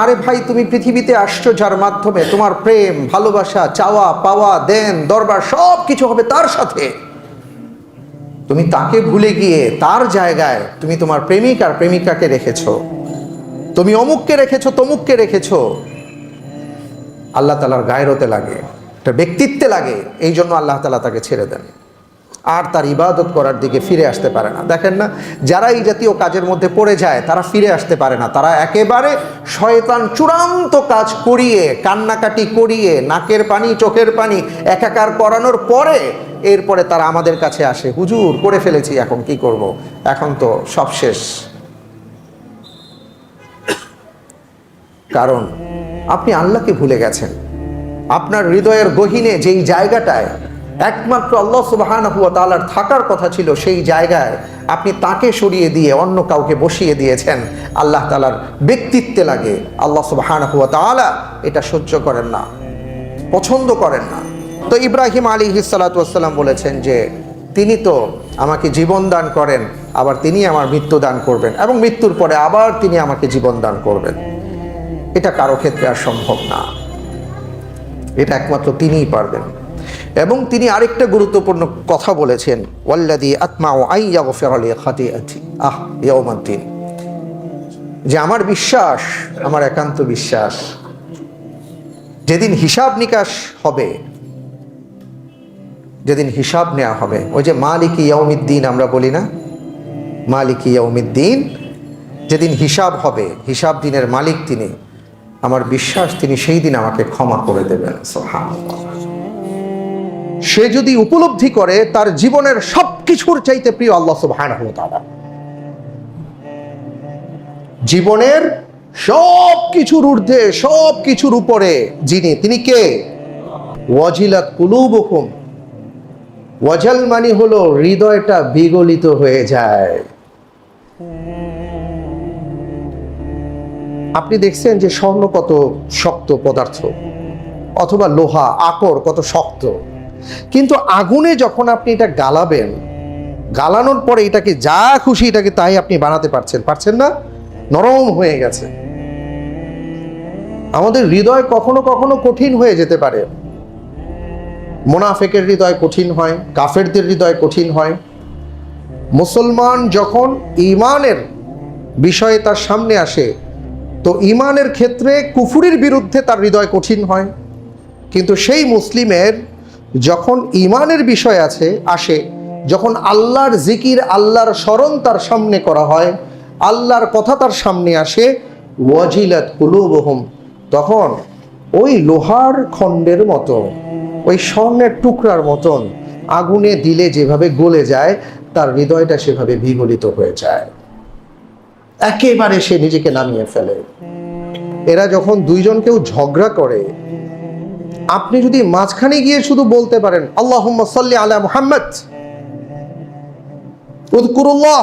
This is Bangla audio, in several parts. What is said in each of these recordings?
আরে ভাই, তুমি পৃথিবীতে আসছো যার মাধ্যমে তোমার প্রেম, ভালোবাসা, চাওয়া পাওয়া, দেন দরবার সব কিছু হবে তার সাথে। তুমি তাকে ভুলে গিয়ে তার জায়গায় তুমি তোমার প্রেমিক আর প্রেমিকাকে রেখেছো, তুমি অমুককে রেখেছো, তমুককে রেখেছো। আল্লাহ তাআলার গায়রতে লাগে, একটা ব্যক্তিত্বে লাগে, এই জন্য আল্লাহ তাআলা তাকে ছেড়ে দেন, আর তার ইবাদত করার দিকে ফিরে আসতে পারে না। দেখেন না, যারা এই জাতীয় কাজের মধ্যে পড়ে যায় তারা ফিরে আসতে পারে না। তারা একেবারে শয়তান চূড়ান্ত কাজ করিয়ে, কান্নাকাটি করিয়ে, নাকের পানি চোখের পানি একাকার করানোর পরে এরপরে তারা আমাদের কাছে আসে, হুজুর করে ফেলেছি, এখন কি করব, এখন তো সব শেষ। কারণ আপনি আল্লাহকে ভুলে গেছেন। আপনার হৃদয়ের গহীনে যেই জায়গাটায় একমাত্র আল্লাহ সুবহানাহু ওয়া তাআলার থাকার কথা ছিল, সেই জায়গায় আপনি তাকে সরিয়ে দিয়ে অন্য কাউকে বসিয়ে দিয়েছেন। আল্লাহ তাআলার ব্যক্তিত্বে লাগে, আল্লাহ সুবহানাহু ওয়া তাআলা এটা সহ্য করেন না, পছন্দ করেন না। তো ইব্রাহিম আলাইহিস সালাতু ওয়াস সালাম বলেছেন যে তিনি তো আমাকে জীবন দান করেন, আবার তিনি আমার মৃত্যু দান করবেন, এবং মৃত্যুর পরে আবার তিনি আমাকে জীবন দান করবেন। এটা কারো ক্ষেত্রে আর সম্ভব না, এটা একমাত্র তিনিই পারবেন। এবং তিনি আরেকটা গুরুত্বপূর্ণ কথা বলেছেন, ওয়াল্লাযী আতমাউ আন ইয়াগফিরা লি খাতিআতি ইয়াউমাদ্দিন, যে আমার বিশ্বাস, আমার একান্ত বিশ্বাস, যেদিন হিসাব নিকাশ হবে, যেদিন হিসাব নেওয়া হবে, ওই যে মালিকি ইয়াউমিদ্দিন আমরা বলি না, মালিকি ইয়াউমিদ্দিন, যেদিন হিসাব হবে, হিসাব দিনের মালিক তিনি, আমার বিশ্বাস তিনি সেই দিন আমাকে ক্ষমা করে দেবেন। সুবহানাল্লাহ। সে যদি উপলব্ধি করে তার জীবনের সবকিছুর চাইতে প্রিয় আল্লাহ সুবহানাহু ওয়া তাআলা, জীবনের সবকিছুর ঊর্ধ্বে, সবকিছুর উপরে যিনি, তিনি কে? ওয়াজিলাত কুলুবুকুম, ওয়াজাল মানে হলো হৃদয়টা বিগলিত হয়ে যায়। আপনি দেখছেন যে স্বর্ণ কত শক্ত পদার্থ, অথবা লোহা আকর কত শক্ত, কিন্তু আগুনে যখন আপনি এটা গালাবেন, গালানোর পরে এটাকে যা খুশি এটাকে তাই আপনি বানাতে পারছেন না, নরম হয়ে গেছে। আমাদের হৃদয় কখনো কখনো কঠিন হয়ে যেতে পারে। মুনাফিকের হৃদয় কঠিন হয়, কাফেরদের হৃদয় কঠিন হয়। মুসলমান যখন ঈমানের বিষয়ে তার সামনে আসে, তো ঈমানের ক্ষেত্রে কুফরির বিরুদ্ধে তার হৃদয় কঠিন হয়। কিন্তু সেই মুসলিমের যখন ঈমানের বিষয় আসে, যখন আল্লাহর জিকির, আল্লাহর স্মরণ তার সামনে করা হয়, আল্লাহর কথা তার সামনে আসে, ওয়াজিলাত কুলুবুহুম, তখন ওই লোহার খণ্ডের মতো, ওই স্বর্ণের টুকরার মতন আগুনে দিলে যেভাবে গলে যায়, তার হৃদয়টা সেভাবে বিগলিত হয়ে যায়, একেবারে সে নিজেকে নামিয়ে ফেলে। এরা যখন দুইজন কেউ ঝগড়া করে, আপনি যদি মাঝখানে গিয়ে শুধু বলতে পারেন আল্লাহুম্মা সাল্লি আলা মুহাম্মদ, উযকুরুল্লাহ,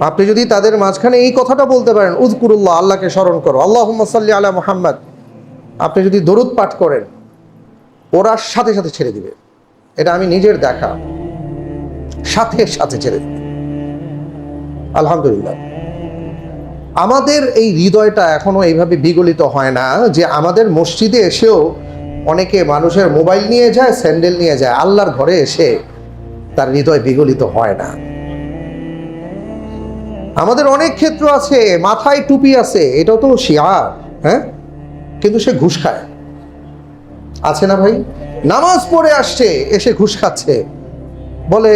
আপনি যদি তাদের মাঝখানে এই কথাটা বলতে পারেন, উযকুরুল্লাহ, আল্লাহকে স্মরণ করো, আল্লাহুম্মা সাল্লি আলা মুহাম্মদ, আপনি যদি দরুদ পাঠ করেন, ওরা সাথে সাথে ছেড়ে দিবে। এটা আমি নিজের দেখা, সাথে সাথে ছেড়ে দিবে। আলহামদুলিল্লাহ। আমাদের এই হৃদয়টা এখনো এইভাবে বিগলিত হয় না যে আমাদের মসজিদে এসেও অনেকে মানুষের মোবাইল নিয়ে যায়, স্যান্ডেল নিয়ে যায়, আল্লাহর ঘরে এসে তার হৃদয় বিগলিত হয় না। আমাদের অনেক ক্ষেত্র আছে, মাথায় টুপি আছে, এটাও তো শিয়ার, হ্যাঁ, কিন্তু সে ঘুষ খায়, আছে না ভাই? নামাজ পড়ে আসছে, এসে ঘুষ খাচ্ছে, বলে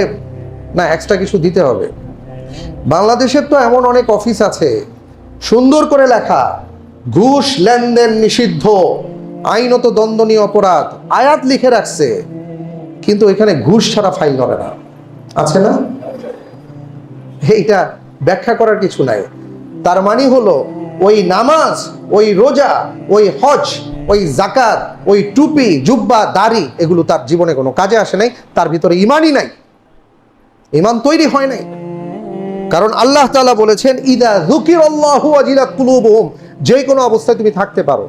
না এক্সট্রা কিছু দিতে হবে। বাংলাদেশের তো এমন অনেক অফিস আছে, সুন্দর করে লেখা ঘুষ লেনদেন নিষিদ্ধ, আইনত দণ্ডনীয় অপরাধ, আয়াত লিখে রাখছে, কিন্তু এখানে ঘুষ ছাড়া ফাইল ধরে না, আছে না? এইটা ব্যাখ্যা করার কিছু নাই। তার মানে হলো ওই নামাজ, ওই রোজা, ওই হজ, ওই যাকাত, ওই টুপি, জুব্বা, দাড়ি, এগুলো তার জীবনে কোনো কাজে আসে নাই, তার ভিতরে ঈমানই নাই, ঈমান তৈরি হয় নাই। কারণ আল্লাহ তাআলা বলেছেন ইদা যুকিরাল্লাহু ওয়াজিলাত কুলুবুহুম, যে কোনো অবস্থায় তুমি থাকতে পারো,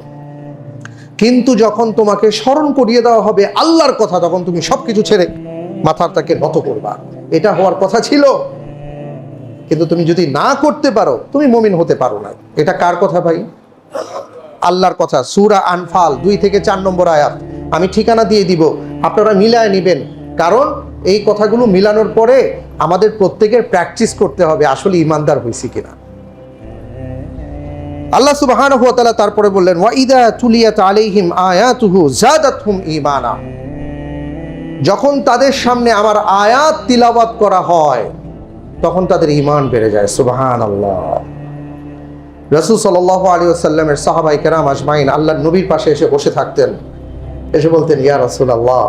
কিন্তু যখন তোমাকে স্মরণ করিয়ে দেওয়া হবে আল্লাহর কথা, তখন তুমি সবকিছু ছেড়ে মাথাটাকে নত করবা। এটা হওয়ার কথা ছিল, কিন্তু তুমি যদি না করতে পারো তুমি মুমিন হতে পারো না। এটা কার কথা ভাই? আল্লাহর কথা। সূরা আনফাল 2 থেকে 4 নম্বর আয়াত। আমি ঠিকানা দিয়ে দিব, আপনারা মিলায় নেবেন, কারণ এই কথাগুলো মিলানোর পরে আমাদের প্রত্যেকের প্র্যাকটিস করতে হবে আসলে ইমানদার হইছি কিনা। আল্লাহ সুবহানাহু ওয়া তাআলা তারপরে বললেন, ওয়া ইযা তুলিয়াত আলাইহিম আয়াতুহু জাদাতহুম ঈমানা। যখন তাদের সামনে আমার আয়াত তিলাওয়াত করা হয় তখন তাদের ঈমান বেড়ে যায়। সুবহানাল্লাহ। রাসূল সাল্লাল্লাহু আলাইহি ওয়াসাল্লামের সাহাবায়ে কেরাম আজমাইন আল্লাহর নবীর পাশে এসে বসে থাকতেন, এসে বলতেন, ইয়া রাসূলুল্লাহ,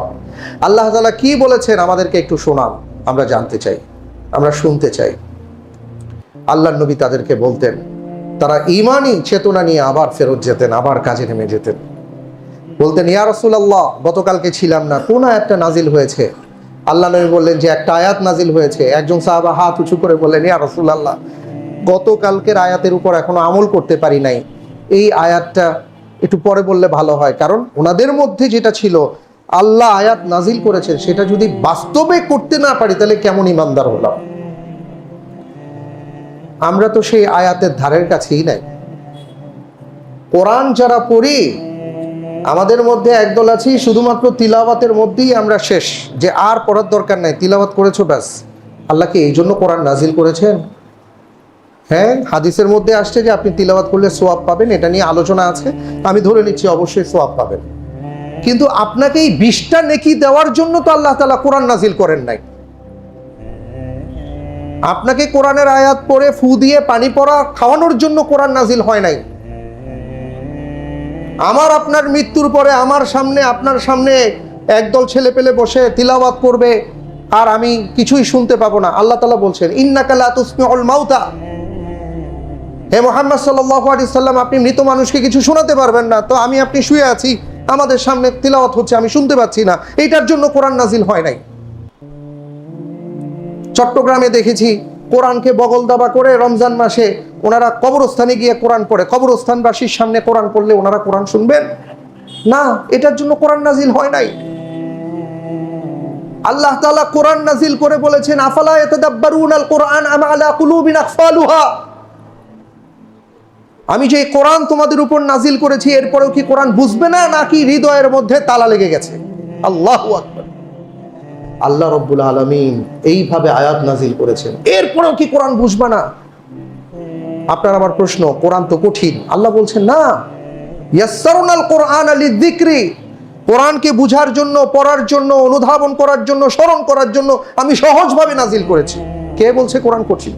আল্লাহ তাআলা কি বলেছেন আমাদেরকে একটু শোনান, আমরা জানতে চাই, আমরা শুনতে চাই। আল্লাহর নবী তাদেরকে বলতেন, তারা ঈমানি চেতনা নিয়ে আবার ফেরত যেতেন, আবার কাজে নেমে যেতেন। বলতেন, ইয়া রাসূলুল্লাহ, গতকালকে ছিলাম না, কোন আয়াতটা নাজিল হয়েছে? আল্লাহ নবী বললেন যে একটা আয়াত নাজিল হয়েছে। একজন সাহাবা হাত উঁচু করে বললেন, ইয়া রাসূলুল্লাহ, গতকালকের আয়াতের উপর এখনো আমল করতে পারি নাই, এই আয়াতটা একটু পরে বললে ভালো হয়। কারণ ওনাদের মধ্যে যেটা ছিল, আল্লাহ আয়াত নাজিল করেছেন সেটা যদি বাস্তবে করতে না পারি তাহলে কেমন ইমানদার হলাম? আমরা তো সেই আয়াতের ধারের কাছেই নাই। কোরআন যারা পড়ি, আমাদের মধ্যে একদল আছি শুধুমাত্র তিলাওয়াতের মধ্যেই আমরা শেষ, যে আর পড়ার দরকার নাই, তিলাওয়াত করেছো ব্যাস। আল্লাহ কি এই জন্য কোরআন নাজিল করেছেন? হ্যাঁ, হাদিসের মধ্যে আসছে যে আপনি তিলাওয়াত করলে সোয়াব পাবেন, এটা নিয়ে আলোচনা আছে, আমি ধরে নিচ্ছি অবশ্যই সোয়াব পাবেন। কিন্তু আপনাকে এই 20টা নেকি দেওয়ার জন্য তো আল্লাহ তাআলা কোরআন নাজিল করেন নাই। আপনাকে কোরআনের আয়াত পড়ে ফু দিয়ে পানি পড়া খাওয়ানোর জন্য কোরআন নাজিল হয় নাই। আমার আপনার মৃত্যুর পরে আমার সামনে আপনার সামনে একদল ছেলে পেলে বসে তিলাওয়াত করবে আর আমি কিছুই শুনতে পাবো না। আল্লাহ তাআলা বলছেন, ইন্নাকা লা তুসমিউল মাউতা, হে মুহাম্মদ সাল্লাল্লাহু আলাইহি সাল্লাম, আপনি মৃত মানুষকে কিছু শোনাতে পারবেন না। তো আমি আপনি শুয়ে আছি, আমাদের সামনে তিলাওয়াত হচ্ছে, আমি শুনতে পাচ্ছি না, এইটার জন্য কোরআন নাজিল হয় নাই। চট্টগ্রামে দেখেছি কোরআনকে বগল দাবা করে রমজান মাসে ওনারা কবরস্থানে গিয়ে কোরআন পড়ে। কবরস্থানবাসীর সামনে কোরআন পড়লে ওনারা কোরআন শুনবেন না, এটার জন্য কোরআন নাজিল হয় নাই। আল্লাহ তাআলা কোরআন নাজিল করে বলেছেন, আফালা ইয়াতাদাব্বারুনাল কুরআন আম আলা কুলুবিন আকফালুহা। আমি যে কোরআন তোমাদের উপর নাজিল করেছি এরপরেও কি কোরআন বুঝবে না, নাকি হৃদয়ের মধ্যে তালা লেগে গেছে? আল্লাহু আকবার। আল্লাহ রাব্বুল আলামিন এইভাবে আয়াত নাজিল করেছেন, এরপরেও কি কোরআন বুঝবে না? আপনার আমার প্রশ্ন, কোরআন তো কঠিন। আল্লাহ বলছেন না, ইয়াসসারনাল কুরআন লিযিকরি, কোরআনকে বুঝার জন্য, পড়ার জন্য, অনুধাবন করার জন্য, স্মরণ করার জন্য আমি সহজভাবে নাজিল করেছি। কে বলছে কোরআন কঠিন?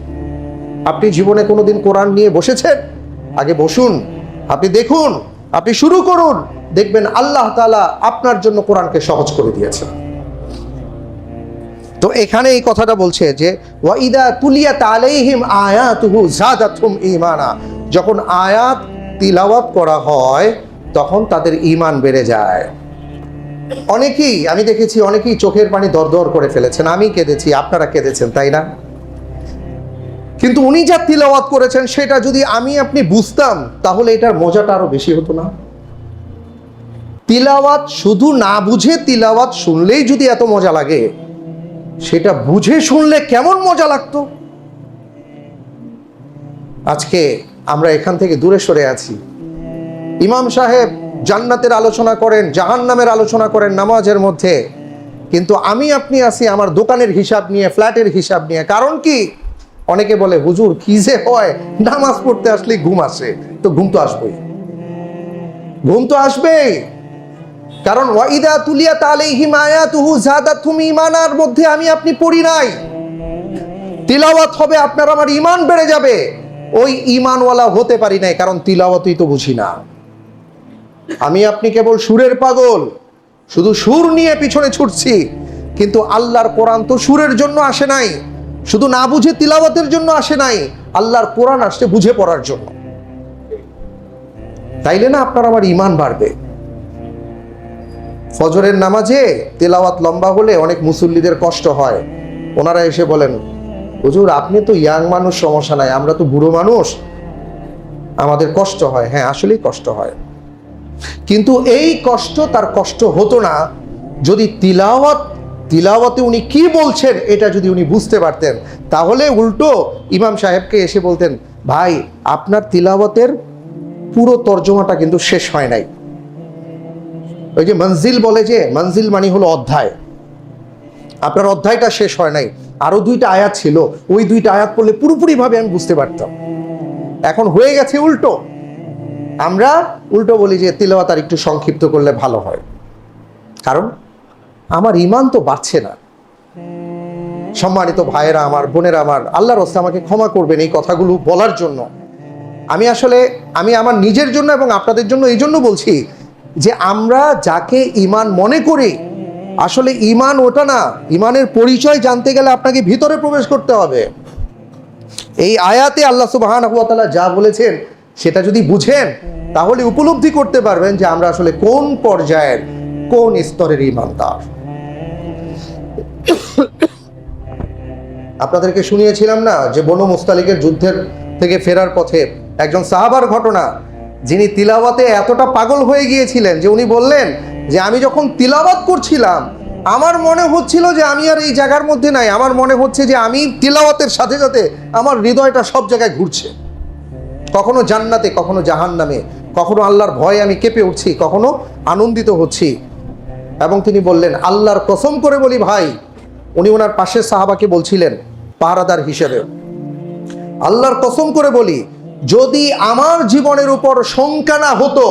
আপনি জীবনে কোনোদিন কোরআন নিয়ে বসেছেন? আগে বসুন, আপনি দেখুন, আপনি শুরু করুন, দেখবেন আল্লাহ তাআলা আপনার জন্য কোরআনকে সহজ করে দিয়েছেন। তো এখানে এই কথাটা বলছে যে ওয়া ইদা তুলিয়াত আলাইহিম আয়াতুহু জাদাতহুম ঈমানা, যখন আয়াত তিলাওয়াত করা হয় তখন তাদের ঈমান বেড়ে যায়। অনেকেই, আমি দেখেছি অনেকেই চোখের পানি দরদর করে ফেলেছেন, আমি কেঁদেছি, আপনারা কেঁদেছেন, তাই না? কিন্তু উনি যা তিলাওয়াত করেছেন সেটা যদি আমি আপনি বুঝতাম তাহলে এটার মজাটা আরো বেশি হতো না? তিলাওয়াত শুধু না বুঝে তিলাওয়াত শুনলেই যদি এত মজা লাগে, সেটা বুঝে শুনলে কেমন মজা লাগতো। আজকে আমরা এখান থেকে দূরে সরে আছি। ইমাম সাহেব জান্নাতের আলোচনা করেন, জাহান্নামের আলোচনা করেন নামাজের মধ্যে, কিন্তু আমি আপনি আছি আমার দোকানের হিসাব নিয়ে, ফ্ল্যাটের হিসাব নিয়ে। কারণ কি? অনেকে বলে, হুজুর কি যে হয়, নামাজ পড়তে আসলে ঘুম আসে। তো ঘুম তো আসবেই, ঘুম তো আসবেই। কারণ ওয়াইদা তুলিয়াত আলাইহিম আয়াতুহু জাদাতহুম ঈমানার মধ্যে আমি আপনি পড়ি নাই। তিলাওয়াত হবে, আপনার আমার ঈমান বেড়ে যাবে। ওই ঈমানওয়ালা হতে পারি নাই, কারণ তিলাওয়াতই তো বুঝি না। আমি আপনি কেবল সুরের পাগল, শুধু সুর নিয়ে পিছনে ছুটছি। কিন্তু আল্লাহর কোরআন তো সুরের জন্য আসে নাই, শুধু না বুঝে তিলাওয়াতের জন্য আসে নাই। আল্লাহর কোরআন আসছে বুঝে পড়ার জন্য। তাইলে না আপনার আমার ঈমান বাড়বে। ফজরের নামাজে তেলাওয়াত লম্বা হলে অনেক মুসল্লিদের কষ্ট হয়। ওনারা এসে বলেন, হুজুর আপনি তো ইয়াং মানুষ, সমস্যা নাই, আমরা তো বুড়ো মানুষ, আমাদের কষ্ট হয়। হ্যাঁ, আসলেই কষ্ট হয়, কিন্তু এই কষ্ট তার কষ্ট হতো না যদি তিলাওয়াত তিলাওয়াতে উনি কি বলছেন এটা যদি উনি বুঝতে পারতেন, তাহলে উল্টো ইমাম সাহেবকে এসে বলতেন, ভাই আপনার তিলাওয়াতের পুরো তর্জমাটা কিন্তু শেষ হয় নাই। ওই যে মঞ্জিল বলে, যে মঞ্জিল মানে হলো অধ্যায়, আপনার অধ্যায়টা শেষ হয় নাই, আরো 2টা আয়াত ছিল, ওই 2টা আয়াত পড়লে পুরোপুরিভাবে আমি বুঝতে পারতাম। এখন হয়ে গেছে উল্টো, আমরা উল্টো বলি যে তিলাওয়াত আর একটু সংক্ষিপ্ত করলে ভালো হয়, কারণ আমার ঈমান তো বাড়ছে না। সম্মানিত ভাইয়েরা আমার, বোনেরা আমার, আল্লাহর রাস্তায় আমাকে ক্ষমা করবেন এই কথাগুলো বলার জন্য। আমি আমার নিজের জন্য এবং আপনাদের জন্য এই জন্য বলছি যে আমরা যাকে ঈমান মনে করি, আসলে ঈমান ওটা না। ঈমানের পরিচয় জানতে গেলে আপনাকে ভিতরে প্রবেশ করতে হবে। এই আয়াতে আল্লাহ সুবহানাহু ওয়া তাআলা যা বলেছেন সেটা যদি বুঝেন, তাহলে উপলব্ধি করতে পারবেন যে আমরা আসলে কোন পর্যায়ের, কোন স্তরের ঈমানদার। আপনাদেরকে শুনিয়েছিলাম না যে বনু মুস্তালিকের যুদ্ধের থেকে ফেরার পথে একজন সাহাবার ঘটনা, যিনি তিলাওয়াতে এতটা পাগল হয়ে গিয়েছিলেন যে উনি বললেন যে আমি যখন তিলাওয়াত করছিলাম আমার মনে হচ্ছিল যে আমি আর এই জায়গার মধ্যে নাই, আমার মনে হচ্ছে যে আমি তিলাওয়াতের সাথে সাথে আমার হৃদয়টা সব জায়গায় ঘুরছে, কখনো জান্নাতে, কখনো জাহান্নামে, কখনো আল্লাহর ভয়ে আমি কেঁপে উঠছি, কখনো আনন্দিত হচ্ছি। এবং তিনি বললেন, আল্লাহর কসম করে বলি ভাই, উনি ওনার পাশের সাহাবাকে বলছিলেন পাহারাদার হিসেবে, আল্লাহর কসম করে বলি, যদি আমার জীবনের উপর শঙ্কা না হতো,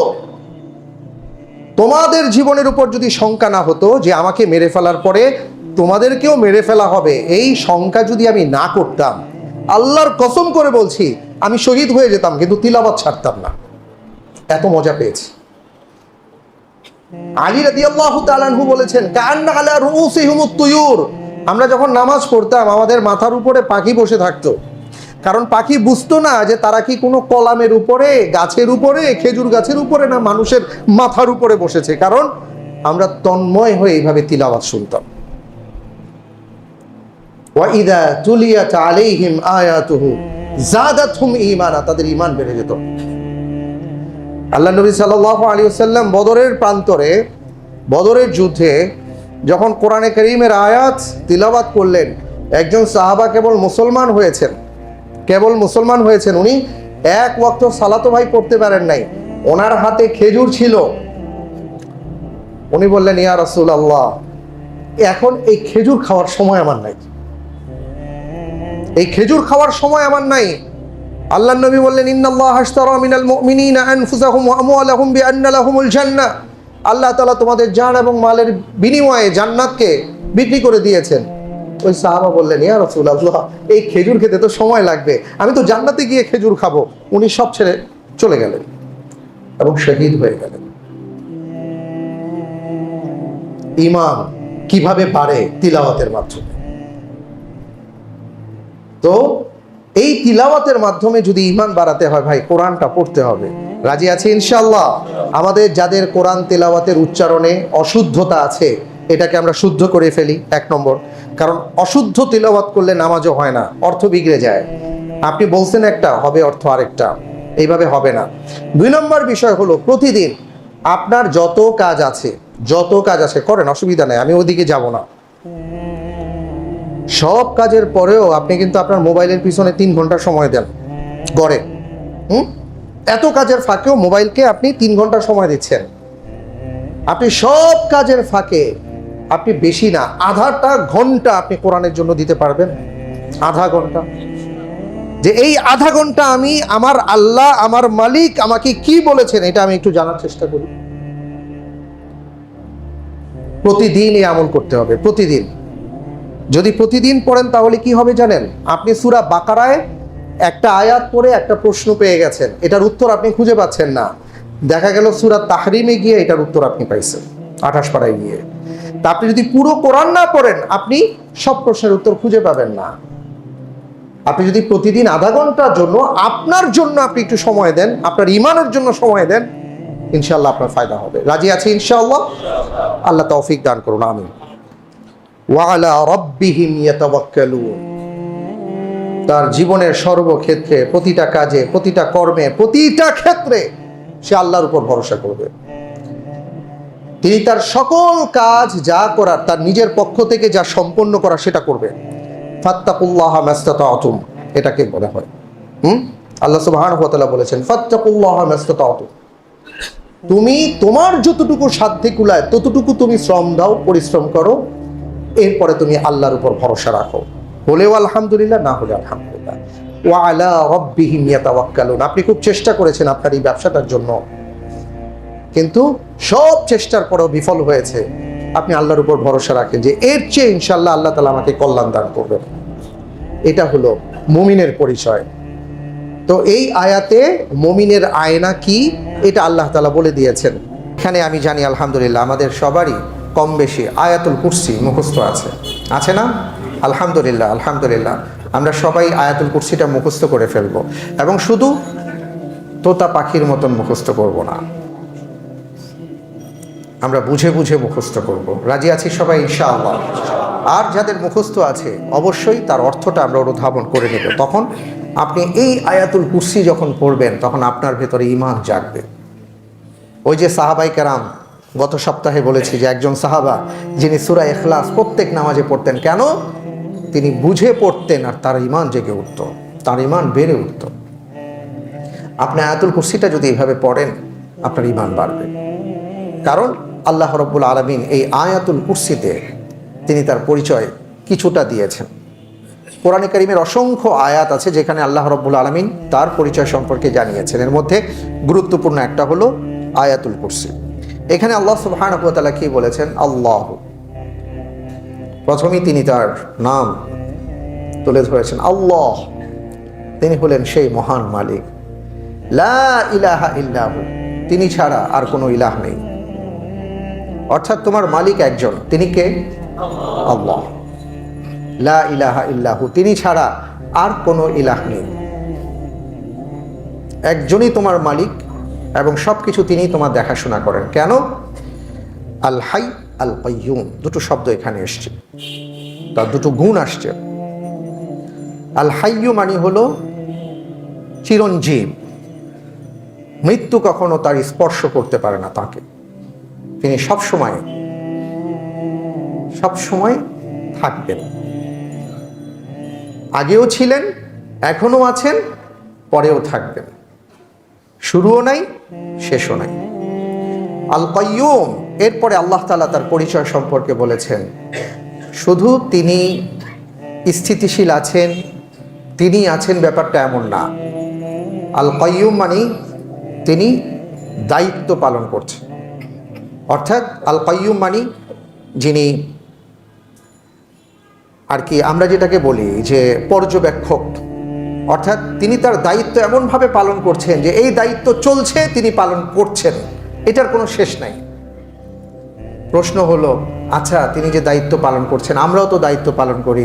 তোমাদের জীবনের উপর যদি শঙ্কা না হতো যে আমাকে মেরে ফেলার পরে তোমাদেরকেও মেরে ফেলা হবে, এই শঙ্কা যদি আমি না করতাম, আল্লাহর কসম করে বলছি আমি শহীদ হয়ে যেতাম, কিন্তু তিলাওয়াত ছাড়তাম না। এত মজা পেয়েছি। আলী রাদিয়াল্লাহু তাআলা আনহু বলেছেন, কাআন্না আলা রুউসিহিমুত তুয়ুর, আমরা যখন নামাজ পড়তাম আমাদের মাথার উপরে পাখি বসে থাকতো, কারণ পাখি বুঝতো না যে তারা কি কোনো কলামের উপরে, গাছের উপরে, খেজুর গাছের উপরে, না মানুষের মাথার উপরে বসেছে, কারণ আমরা তন্ময় হয়ে এইভাবে তিলাওয়াত শুনতাম। ওয়া ইযা তুলিয়াত আলাইহিম আয়াতুহু যাদাতহুম ঈমানা, তাদের ঈমান বেড়ে যেত। আল্লাহ নবী সাল্লাল্লাহু আলাইহি ওয়াসাল্লাম বদরের প্রান্তরে, বদরের যুদ্ধে যখন কোরআনে কারীমের আয়াত তিলাওয়াত করলেন, একজন সাহাবা কেবল মুসলমান হয়েছেন, উনি এক ওয়াক্ত সালাতও ভাই পড়তে পারেন নাই, ওনার হাতে খেজুর ছিল। উনি বললেন, ইয়া রাসূলুল্লাহ, এখন এই খেজুর খাওয়ার সময় আমার নাই, এই খেজুর খাওয়ার সময় আমার নাই। আল্লাহর নবী বললেন, ইন্নাল্লাহা আশতারা মিনাল মুমিনিনা আনফুসাহুম ওয়া আমওয়ালাহুম বিআন্না লাহুমুল জান্নাহ, আল্লাহ তাআলা তোমাদের জান এবং মালের বিনিময়ে জান্নাতকে বিক্রি করে দিয়েছেন। ওই সাহাবা বললেন, ইয়া রাসূলুল্লাহ, এই খেজুর খেতে তো সময় লাগবে, আমি তো জান্নাতে গিয়ে খেজুর খাবো। উনি সব ছেড়ে চলে গেলেন এবং শহীদ হয়ে গেলেন। ঈমান কিভাবে বাড়ে? তিলাওয়াতের মাধ্যমে। তো এই তিলাওয়াতের মাধ্যমে যদি ঈমান বাড়াতে হয় ভাই, কোরআনটা পড়তে হবে। রাজি আছে ইনশাআল্লাহ? আমাদের যাদের কোরআন তিলাওয়াতের উচ্চারণে অশুদ্ধতা আছে, এটাকে আমরা শুদ্ধ করে ফেলি, 1 নম্বর। কারণ অশুদ্ধ তিলাওয়াত করলে নামাজও হয় না, অর্থ বিগড়ে যায়। আপনি বলছেন একটা, হবে অর্থ আরেকটা, এইভাবে হবে না। 2 নম্বর বিষয় হলো, প্রতিদিন আপনার যত কাজ আছে করেন, অসুবিধা নেই, আমি ওদিকে যাব না। সব কাজের পরেও আপনি কিন্তু আপনার মোবাইলের পিছনে 3 ঘন্টা সময় দেন গড়ে। এত কাজের ফাঁকেও মোবাইলকে আপনি 3 ঘন্টা সময় দিচ্ছেন। আপনি সব কাজের ফাঁকে আপনি বেশি না, আধাটা ঘন্টা আপনি কোরআনের জন্য দিতে পারবেন। আধা ঘন্টা, যে এই আধা ঘন্টা আমি আমার আল্লাহ, আমার মালিক আমাকে কি বলেছেন এটা আমি একটু জানার চেষ্টা করি। প্রতিদিন এই আমল করতে হবে, প্রতিদিন। যদি প্রতিদিন পড়েন তাহলে কি হবে জানেন? আপনি সূরা বাকারায় একটা আয়াত পড়ে একটা প্রশ্ন পেয়ে গেছেন, এটার উত্তর আপনি খুঁজে পাচ্ছেন না, দেখা গেল সূরা তাহরিমে গিয়ে এটার উত্তর আপনি পাইছেন, 28 পারায় গিয়ে। তা আপনি যদি পুরো কোরআন না পড়েন, আপনি সব প্রশ্নের উত্তর খুঁজে পাবেন না। আপনি যদি প্রতিদিন আধা ঘন্টার জন্য আপনার জন্য আপনি একটু সময় দেন, আপনার ঈমানের জন্য সময় দেন, ইনশাআল্লাহ আপনার ফায়দা হবে। রাজি আছে ইনশাআল্লাহ? আল্লাহ তৌফিক দান করুন, আমিন। ওয়া আলা রাব্বিহিম ইয়াতাওয়াক্কালুন, তার জীবনের সর্বক্ষেত্রে, প্রতিটা কাজে, প্রতিটা কর্মে, প্রতিটা ক্ষেত্রে সে আল্লাহর উপর ভরসা করবে। তিনি তার সকল কাজ যা করার তার নিজের পক্ষ থেকে যা সম্পন্ন করা সেটা করবে। ফাত্তাকুল্লাহ মাস্তাতাতুম, এটাকে বলা হয়। আল্লাহ সুবহানাহু ওয়া তাআলা বলেছেন ফাত্তাকুল্লাহ মাস্তাতাতুম, তুমি তোমার যতটুকু সাধ্যে কুলায় ততটুকু তুমি শ্রম দাও, পরিশ্রম করো, এরপরে তুমি আল্লাহর উপর ভরসা রাখো। হলেও আলহামদুলিল্লাহ, না হলে আলহামদুলিল্লাহ। ওয়া আলা রাব্বিহিম ইয়াতাওয়াক্কালুন, আপনি খুব চেষ্টা করেছেন আপনার এই ব্যবসাটার জন্য, কিন্তু সব চেষ্টার পরেও বিফল হয়েছে, আপনি আল্লাহর উপর ভরসা রাখেন যে এর চেয়ে ইনশাআল্লাহ আল্লাহ তাআলা আমাকে কল্যাণ দান করবেন। এটা হলো মুমিনের পরিচয়। তো এই আয়াতে মুমিনের আয়না কি এটা আল্লাহ তাআলা বলে দিয়েছেন। এখানে আমি জানি আলহামদুলিল্লাহ আমাদের সবারই কম বেশি আয়াতুল কুরসি মুখস্থ আছে না? আলহামদুলিল্লাহ, আলহামদুলিল্লাহ আমরা সবাই আয়াতুল কুরসিটা মুখস্থ করে ফেলবো, এবং শুধু তোতা পাখির মতন মুখস্থ করব না, আমরা বুঝে বুঝে মুখস্থ করব। রাজি আছি সবাই ইনশাআল্লাহ? আর যাদের মুখস্থ আছে অবশ্যই তার অর্থটা আমরা অনুধাবন করে নেব। তখন আপনি এই আয়াতুল কুরসি যখন পড়বেন তখন আপনার ভেতরে ঈমান জাগবে। ওই যে সাহাবায়ে কেরাম, গত সপ্তাহে বলেছি যে একজন সাহাবা যিনি সূরা ইখলাস প্রত্যেক নামাজে পড়তেন, কেন? তিনি বুঝে পড়তেন আর তার ঈমান জেগে উঠত, তার ঈমান বেড়ে উঠত। আপনি আয়াতুল কুরসিটা যদি এইভাবে পড়েন আপনার ঈমান বাড়বে, কারণ আল্লাহ রাব্বুল আলামিন এই আয়াতুল কুরসিতে তিনি তার পরিচয় কিছুটা দিয়েছেন। কোরআনে কারীমের অসংখ্য আয়াত আছে যেখানে আল্লাহ রাব্বুল আলামিন তার পরিচয় সম্পর্কে জানিয়েছেন। এর মধ্যে গুরুত্বপূর্ণ একটা হলো আয়াতুল কুরসি। এখানে আল্লাহ সুবহানাহু ওয়া তাআলা কি বলেছেন? আল্লাহ, প্রথমেই তিনি তার নাম তুলে ধরেছেন আল্লাহ, তিনি হলেন সেই মহান মালিক। লা ইলাহা ইল্লাহু, তিনি ছাড়া আর কোনো ইলাহ নেই। অর্থাৎ তোমার মালিক একজন, তিনি কে? আল্লাহ। লা ইলাহা ইল্লাহু, তিনি ছাড়া আর কোনো ইলাহ নেই। একজনই তোমার মালিক এবং সব কিছু তিনি তোমার দেখাশোনা করেন। কেন? আল হাই আল কাইয়ুম, দুটো শব্দ এখানে এসছে, তার দুটো গুণ আসছে। আল হাইয়ু মানে হলো চিরঞ্জীব, মৃত্যু কখনো তার স্পর্শ করতে পারে না তাকে, তিনি সবসময় থাকবেন, আগেও ছিলেন, এখনো আছেন, পরেও থাকবেন, শুরুও নাই শেষও নাই। আল কাইয়ুম, এরপরে আল্লাহ তাআলা তার পরিচয় সম্পর্কে বলেছেন শুধু তিনি স্থিতিশীল আছেন, তিনি আছেন ব্যাপারটা এমন না। আল কাইয়ুম মানে তিনি দায়িত্ব পালন করছেন। অর্থাৎ আল কাইয়ুম মানে যিনি আর কি আমরা যেটাকে বলি যে পর্যবেক্ষক, অর্থাৎ তিনি তার দায়িত্ব এমনভাবে পালন করছেন যে এই দায়িত্ব চলছে, তিনি পালন করছেন, এটার কোনো শেষ নাই। প্রশ্ন হলো, আচ্ছা তিনি যে দায়িত্ব পালন করছেন, আমরাও তো দায়িত্ব পালন করি,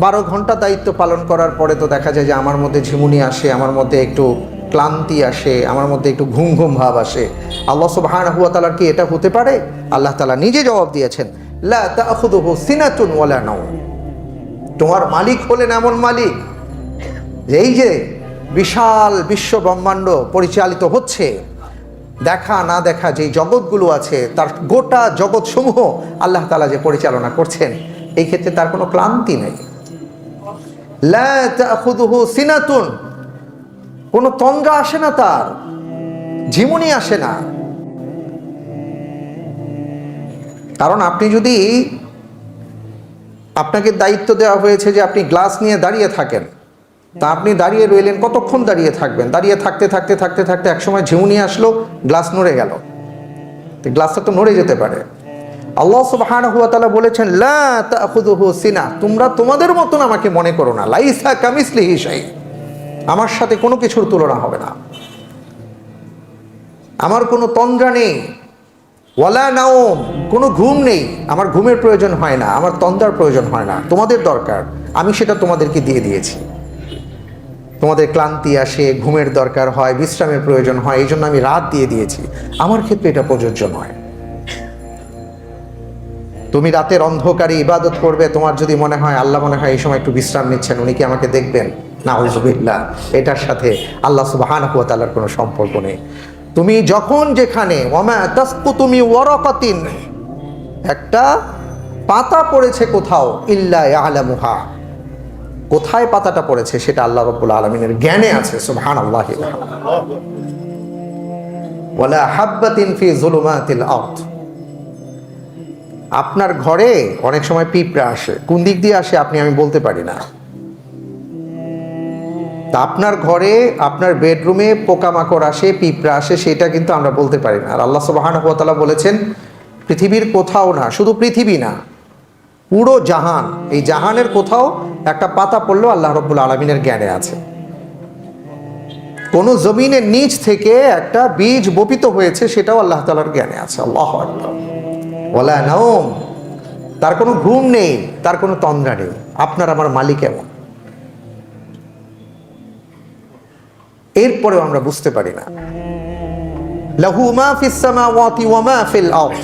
12 ঘন্টা দায়িত্ব পালন করার পরে তো দেখা যায় যে আমার মধ্যে ঝিমুনি আসে, আমার মধ্যে একটু ক্লান্তি আসে, আমার মধ্যে একটু ঘুম ঘুম ভাব আসে। আল্লাহ সুবহানাহু ওয়া তাআলার কি এটা হতে পারে? আল্লাহ তাআলা নিজে জবাব দিয়েছেন, লা তাখুযুহু সিনাতুন ওয়ালা নাওম। তোমার মালিক হলেন এমন মালিক, এই যে বিশাল বিশ্ব ব্রহ্মাণ্ড পরিচালিত হচ্ছে, দেখা না দেখা যে জগৎগুলো আছে, তার গোটা জগৎসমূহ আল্লাহ তাআলা যে পরিচালনা করছেন, এই ক্ষেত্রে তার কোনো ক্লান্তি নেই। লা তাখুযুহু সিনাতুন, কোনো তন্দ্রা আসে না, তার ঝিমুনি আসে না। কারণ আপনি যদি, আপনাকে দায়িত্ব দেওয়া হয়েছে যে আপনি গ্লাস নিয়ে দাঁড়িয়ে থাকেন, তা আপনি দাঁড়িয়ে রইলেন, কতক্ষণ দাঁড়িয়ে থাকবেন? দাঁড়িয়ে থাকতে থাকতে থাকতে থাকতে একসময় ঝিমুনি আসলো, গ্লাস নড়ে গেল, গ্লাসটা তো নড়ে যেতে পারে। আল্লাহ সুবহানাহু ওয়া তাআলা বলেছেন লা তাখুযুহু সিনা, তোমরা তোমাদের মতন আমাকে মনে করো না, লাইসা কামিসলিহি শাই, আমার সাথে কোনো কিছুর তুলনা হবে না, আমার কোনো তন্দ্রা নেই। ওয়ালা নাওম, কোনো ঘুম নেই, আমার ঘুমের প্রয়োজন হয় না, আমার তন্দ্রার প্রয়োজন হয় না, তোমাদের দরকার, আমি সেটা তোমাদেরকে দিয়ে দিয়েছি। তোমাদের ক্লান্তি আসে, ঘুমের দরকার হয়, বিশ্রামের প্রয়োজন হয়, এই জন্য আমি রাত দিয়ে দিয়েছি, আমার ক্ষেত্রে এটা প্রযোজ্য নয়। তুমি রাতের অন্ধকারে ইবাদত করবে, তোমার যদি মনে হয় আল্লাহ মনে হয় এই সময় একটু বিশ্রাম নিচ্ছেন, উনি কি আমাকে দেখবেন? নাউযুবিল্লাহ, এটার সাথে আল্লাহ সুবহানাহু ওয়া তাআলার কোনো সম্পর্ক নেই। তুমি যখন যেখানে ওয়ামা তাসকুতু মিন ওয়ারাকাতিন, একটা পাতা পড়েছে কোথাও, ইল্লা ইয়ালামুহা, কোথায় পাতাটা পড়েছে সেটা আল্লাহ রাব্বুল আলামিনের জ্ঞানে আছে। সুবহানাল্লাহি ওয়ালা হাববাতিন ফি যুলুমাতিল আরদ। আপনার ঘরে অনেক সময় পিঁপড়া আসে, কোন দিক দিয়ে আসে আমি বলতে পারি না। তা আপনার ঘরে, আপনার বেডরুমে পোকামাকড় আসে, পিঁপড়া আসে, সেটা কিন্তু আমরা বলতে পারি না। আর আল্লাহ সুবহানাহু ওয়া তাআলা বলেছেন পৃথিবীর কোথাও না, শুধু পৃথিবী না, পুরো জাহান, এই জাহানের কোথাও একটা পাতা পড়লেও আল্লাহ রাব্বুল আলামিনের জ্ঞানে আছে। কোন জমিনের নিচ থেকে একটা বীজ বপিত হয়েছে, সেটাও আল্লাহ তাআলার জ্ঞানে আছে। আল্লাহু আকবার। ওয়ালা নাওম, তার কোনো ঘুম নেই, তার কোনো তন্দ্রা নেই। আপনার আমার মালিক এমন, এরপরেও আমরা বুঝতে পারি না। লাহু মা ফিস সামাওয়াতি ওয়া মা ফিল আরদ।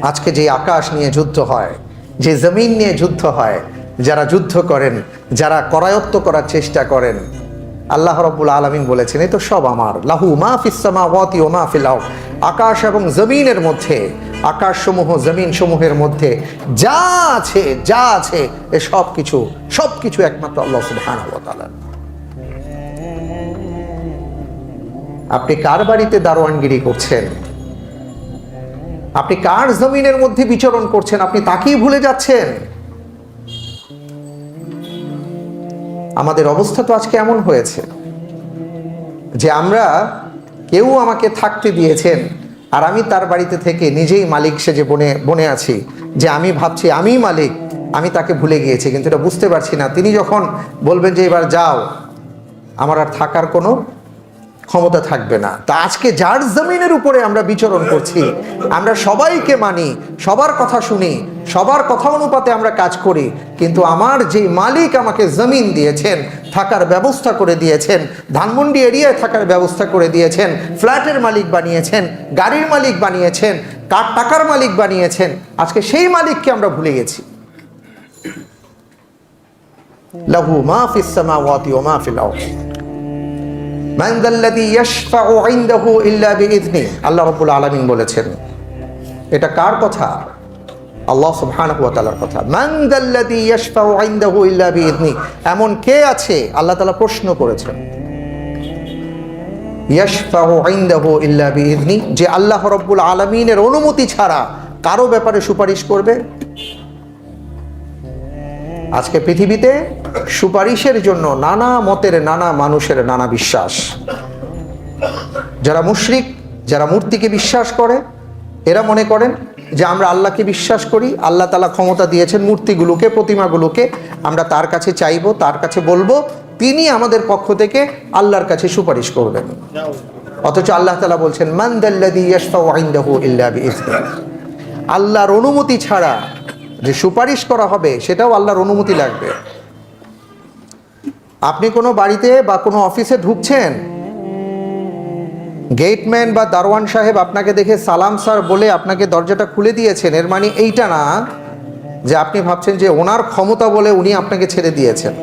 আজকে যে আকাশ নিয়ে যুদ্ধ হয়, যে জমিন নিয়ে যুদ্ধ হয়, যারা যুদ্ধ করেন, যারা করায়ত্ত করার চেষ্টা করেন, আল্লাহ রাব্বুল আলামিন বলেছেন এই তো সব আমার। লাহু মা ফিস সামাওয়াতি ওয়া মা ফিল আরদ। আকাশ এবং জমিনের মধ্যে, আকাশসমূহ জমিন সমূহের মধ্যে যা আছে এ সবকিছু একমাত্র আল্লাহ সুবহানাহু ওয়া তাআলা। আপনি কার বাড়িতে দারোয়ানগিরি করছেন, আপনি কার জমিনের মধ্যে বিচরণ করছেন, আপনি তাকেই ভুলে যাচ্ছেন। আমাদের অবস্থা তো আজকে এমন হয়েছে যে আমরা, কেউ আমাকে থাকতে দিয়েছেন আর আমি তার বাড়িতে থেকে নিজেই মালিক সেজে বনে আছি, যে আমি ভাবছি আমি মালিক, আমি তাকে ভুলে গিয়েছি, কিন্তু এটা বুঝতে পারছি না। তিনি যখন বলবেন যে এবার যাও, আমার আর থাকার কোনো ক্ষমতা থাকবে না। তা আজকে যার জমিনের উপরে আমরা বিচরণ করছি, আমরা সবাইকে মানি, সবার কথা শুনি, সবার কথা অনুপাতে আমরা কাজ করি, কিন্তু আমার যে মালিক আমাকে জমিন দিয়েছেন, থাকার ব্যবস্থা করে দিয়েছেন, ধানমন্ডি এরিয়ায় থাকার ব্যবস্থা করে দিয়েছেন, ফ্ল্যাটের মালিক বানিয়েছেন, গাড়ির মালিক বানিয়েছেন, কার টাকার মালিক বানিয়েছেন, আজকে সেই মালিককে আমরা ভুলে গেছি। লাহু মা ফিস সামাওয়াতি ওয়া মা ফিল আরদ। মান যাল্লাযী ইয়াশফাউ ইনদাহু ইল্লা বিইযনিহি। আল্লাহ রাব্বুল আলামিন বলেছেন, এটা কার কথা? আল্লাহ সুবহানাহু ওয়া তাআলার কথা। মান যাল্লাযী ইয়াশফাউ ইনদাহু ইল্লা বিইযনিহি। এমন কে আছে, আল্লাহ তাআলা প্রশ্ন করেছেন, ইয়াশফাউ ইনদাহু ইল্লা বিইযনিহি, যে আল্লাহ রাব্বুল আলামিনের অনুমতি ছাড়া কারো ব্যাপারে সুপারিশ করবে। আজকে পৃথিবীতে সুপারিশের জন্য নানা মতের, নানা মানুষের নানা বিশ্বাস। যারা মুশরিক, যারা মূর্তিকে বিশ্বাস করে, এরা মনে করেন যে আমরা আল্লাহকে বিশ্বাস করি, আল্লাহ তাআলা ক্ষমতা দিয়েছেন মূর্তিগুলোকে, প্রতিমাগুলোকে, আমরা তার কাছে চাইবো, তার কাছে বলবো, তিনি আমাদের পক্ষ থেকে আল্লাহর কাছে সুপারিশ করবেন। অথচ আল্লাহ তাআলা বলছেন মান যাল্লাযী ইয়াশফাউ ইনদাহু ইল্লা বিইযনিহি। আল্লাহর অনুমতি ছাড়া যে সুপারিশ করা হবে সেটাও আল্লাহর অনুমতি লাগবে। আপনি কোনো বাড়িতে বা কোনো অফিসে ঢুকছেন, গেটম্যান বা দারোয়ান সাহেব আপনাকে দেখে সালাম স্যার বলে আপনাকে দরজাটা খুলে দিয়েছেন, এর মানে এইটা না যে আপনি ভাবছেন যে ওনার ক্ষমতা বলে উনি আপনাকে ছেড়ে দিয়েছেন।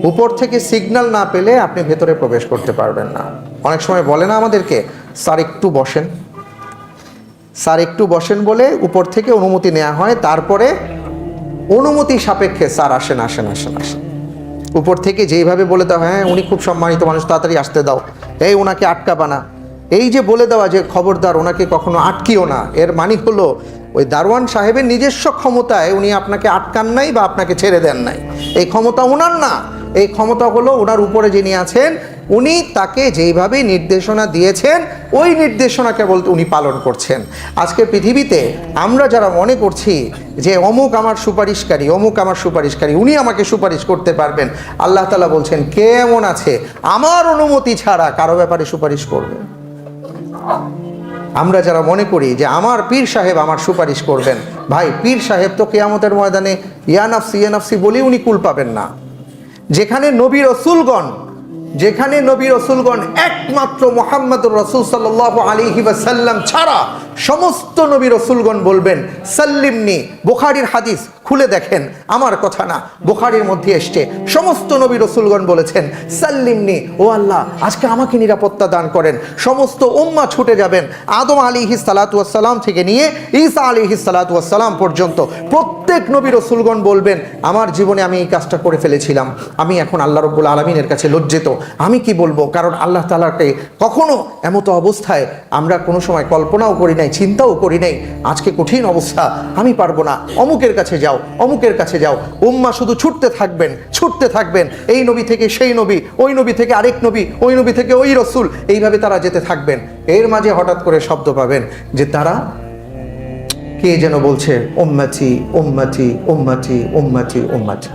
উপর থেকে সিগন্যাল না পেলে আপনি ভেতরে প্রবেশ করতে পারবেন না। অনেক সময় বলে না আমাদেরকে, স্যার একটু বসেন, স্যার একটু বসেন বলে উপর থেকে অনুমতি নেওয়া হয়, তারপরে অনুমতি সাপেক্ষে স্যার আসেন। উপর থেকে যেইভাবে বলে দেওয়া, হ্যাঁ উনি খুব সম্মানিত মানুষ, তাড়াতাড়ি আসতে দাও, এই ওনাকে আটকাবা না, এই যে বলে দেওয়া যে খবরদার ওনাকে কখনো আটকিও না, এর মানে হলো ওই দারোয়ান সাহেবের নিজস্ব ক্ষমতায় উনি আপনাকে আটকান নাই বা আপনাকে ছেড়ে দেন নাই। এই ক্ষমতা ওনার না, এই ক্ষমতা হলো ওনার উপরে যিনি আছেন, উনি তাকে যেইভাবে নির্দেশনা দিয়েছেন ওই নির্দেশনা কেবল উনি পালন করছেন। আজকে পৃথিবীতে আমরা যারা মনে করছি যে অমুক আমার সুপারিশকারী, অমুক আমার সুপারিশকারী, উনি আমাকে সুপারিশ করতে পারবেন, আল্লাহ তাআলা বলছেন কে এমন আছে আমার অনুমতি ছাড়া কারো ব্যাপারে সুপারিশ করবে? আমরা যারা মনে করি যে আমার পীর সাহেব আমার সুপারিশ করবেন, ভাই পীর সাহেব তো কিয়ামতের ময়দানে ইয়া নাফসি বলেই উনি কুল পাবেন না। যেখানে নবী রাসূলগণ একমাত্র মুহাম্মদুর রাসূল সাল্লাল্লাহু আলাইহি ওয়াসাল্লাম ছাড়া সমস্ত নবী রসুলগণ বলবেন সাল্লিমনি। বুখারীর হাদিস খুলে দেখেন, আমার কথা না, বুখারীর মধ্যে এসছে, সমস্ত নবী রসুলগণ বলেছেন সাল্লিমনি, ও আল্লাহ আজকে আমাকে নিরাপত্তা দান করেন। সমস্ত উম্মাহ ছুটে যাবেন, আদম আলাইহিস সালাতু ওয়াস সালাম থেকে নিয়ে ঈসা আলাইহিস সালাতু ওয়াস সালাম পর্যন্ত প্রত্যেক নবী রসুলগণ বলবেন, আমার জীবনে আমি এই কাজটা করে ফেলেছিলাম, আমি এখন আল্লাহ রাব্বুল আলামিনের কাছে লজ্জিত, আমি কি বলবো? কারণ আল্লাহ তাআলাকে কখনো এমতো অবস্থায় আমরা কোনো সময় কল্পনাও করি নাই, চিন্তাও করি নাই, আজকে কঠিন অবস্থা, আমি পারবো না, অমুকের কাছে যাও, অমুকের কাছে যাও। উম্মাহ শুধু ছুটতে থাকবেন, ছুটতে থাকবেন, এই নবী থেকে সেই নবী, ওই নবী থেকে আরেক নবী, ওই নবী থেকে ওই রসুল, এইভাবে তারা যেতে থাকবেন। এর মাঝে হঠাৎ করে শব্দ পাবেন যে তারা কে যেন বলছে উম্মতি উম্মতি উম্মতি উম্মতি উম্মতি।